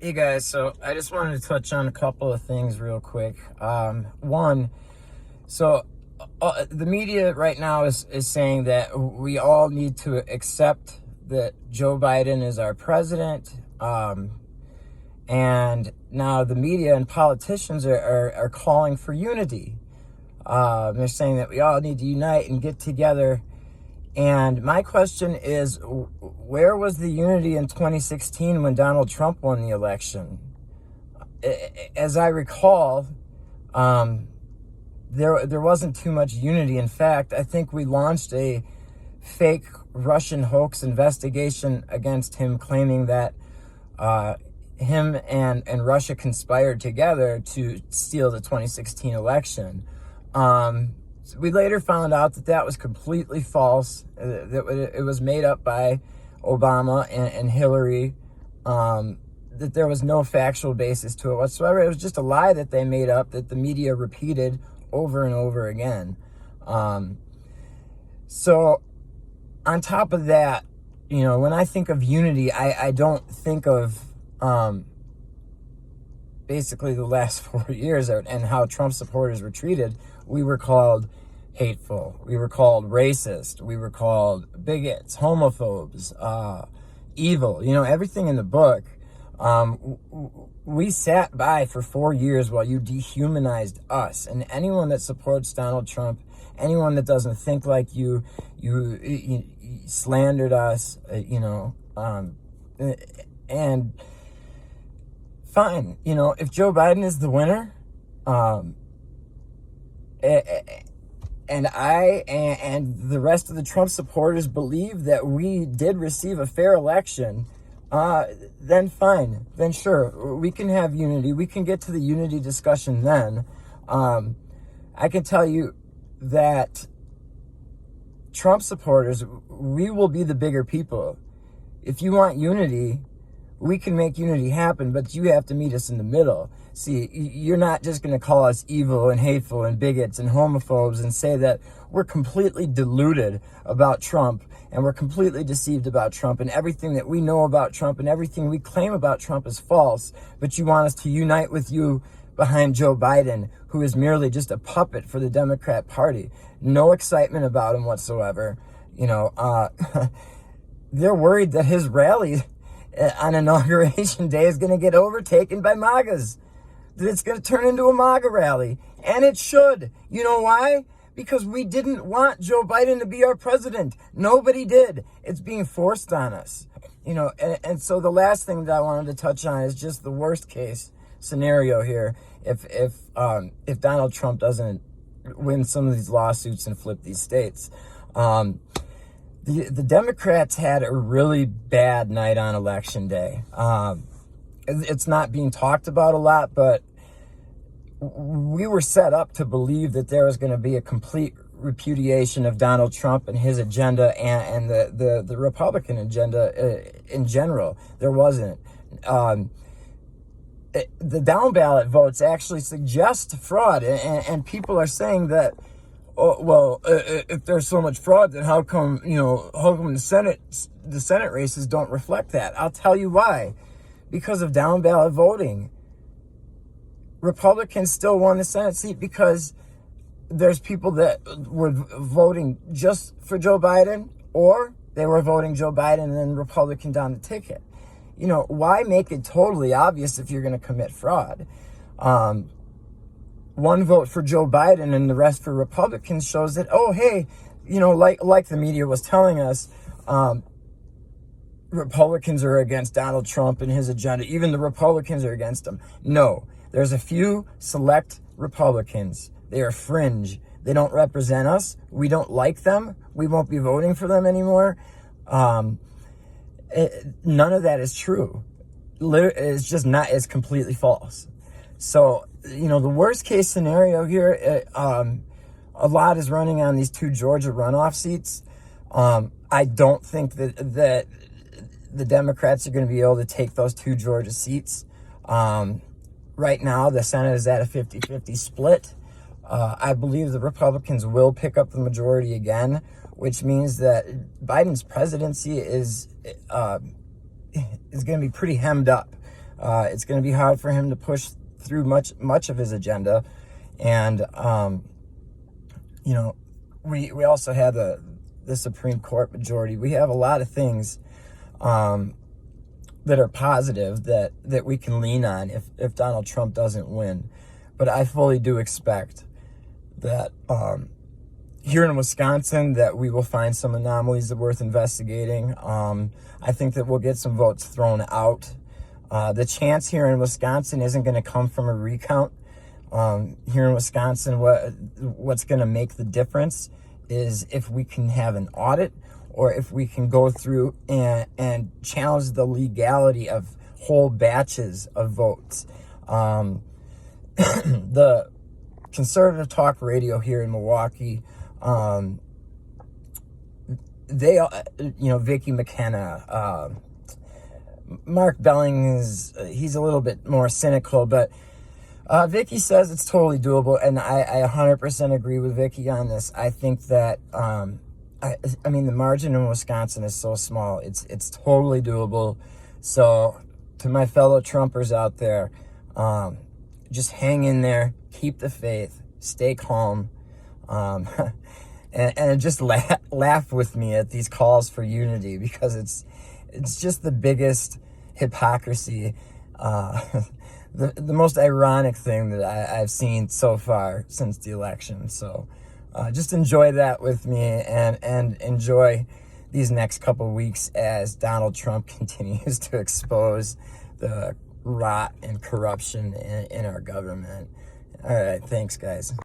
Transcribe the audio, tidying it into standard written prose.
Hey guys, so I just wanted to touch on a couple of things real quick. One, so the media right now is saying that we all need to accept that Joe Biden is our president. And now the media and politicians are calling for unity. They're saying that we all need to unite and get together. And my question is, where was the unity in 2016 when Donald Trump won the election? As I recall, there wasn't too much unity. In fact, I think we launched a fake Russian hoax investigation against him, claiming that him and Russia conspired together to steal the 2016 election. We later found out that was completely false, that it was made up by Obama and Hillary, that there was no factual basis to it whatsoever. It was just a lie that they made up, that the media repeated over and over again. So on top of that, when I think of unity, I don't think of basically the last 4 years and how Trump supporters were treated. We were called hateful. We were called racist. We were called bigots, homophobes, evil. Everything in the book. We sat by for 4 years while you dehumanized us. And anyone that supports Donald Trump, anyone that doesn't think like you slandered us, and fine. If Joe Biden is the winner, and I and the rest of the Trump supporters believe that we did receive a fair election, then fine. Then sure, we can have unity. We can get to the unity discussion then. I can tell you that Trump supporters, we will be the bigger people. If you want unity, we can make unity happen, but you have to meet us in the middle. See, you're not just going to call us evil and hateful and bigots and homophobes and say that we're completely deluded about Trump and we're completely deceived about Trump and everything that we know about Trump and everything we claim about Trump is false, but you want us to unite with you behind Joe Biden, who is merely just a puppet for the Democrat Party. No excitement about him whatsoever. They're worried that his rally on Inauguration Day is going to get overtaken by MAGAs. That it's going to turn into a MAGA rally. And it should. You know why? Because we didn't want Joe Biden to be our president. Nobody did. It's being forced on us. And so the last thing that I wanted to touch on is just the worst case scenario here. If Donald Trump doesn't win some of these lawsuits and flip these states. The Democrats had a really bad night on Election Day. It's not being talked about a lot, but we were set up to believe that there was going to be a complete repudiation of Donald Trump and his agenda and the Republican agenda in general. There wasn't. The down ballot votes actually suggest fraud, and people are saying that, if there's so much fraud, then how come the Senate races don't reflect that? I'll tell you why. Because of down ballot voting. Republicans still won the Senate seat because there's people that were voting just for Joe Biden, or they were voting Joe Biden and then Republican down the ticket. Why make it totally obvious if you're going to commit fraud? One vote for Joe Biden and the rest for Republicans shows that, like the media was telling us, Republicans are against Donald Trump and his agenda. Even the Republicans are against him. No, there's a few select Republicans. They are fringe. They don't represent us. We don't like them. We won't be voting for them anymore. None of that is true. It's just not. It's completely false. So, the worst case scenario here, a lot is running on these 2 Georgia runoff seats. I don't think that the Democrats are going to be able to take those 2 Georgia seats. Right now, the Senate is at a 50-50 split. I believe the Republicans will pick up the majority again, which means that Biden's presidency is going to be pretty hemmed up. It's going to be hard for him to push through much of his agenda. And, we also have the Supreme Court majority. We have a lot of things that are positive that we can lean on if Donald Trump doesn't win. But I fully do expect that here in Wisconsin that we will find some anomalies that are worth investigating. I think that we'll get some votes thrown out. The chance here in Wisconsin isn't going to come from a recount. Here in Wisconsin, what's going to make the difference is if we can have an audit, or if we can go through and challenge the legality of whole batches of votes. The conservative talk radio here in Milwaukee, Vicky McKenna, Mark Bellings, he's a little bit more cynical, but Vicky says it's totally doable, and I 100% agree with Vicky on this. I think that, I mean, the margin in Wisconsin is so small. It's totally doable. So to my fellow Trumpers out there, just hang in there, keep the faith, stay calm, and just laugh with me at these calls for unity, because it's just the biggest hypocrisy, the most ironic thing that I've seen so far since the election. So just enjoy that with me, and enjoy these next couple of weeks as Donald Trump continues to expose the rot and corruption in our government. All right, thanks, guys.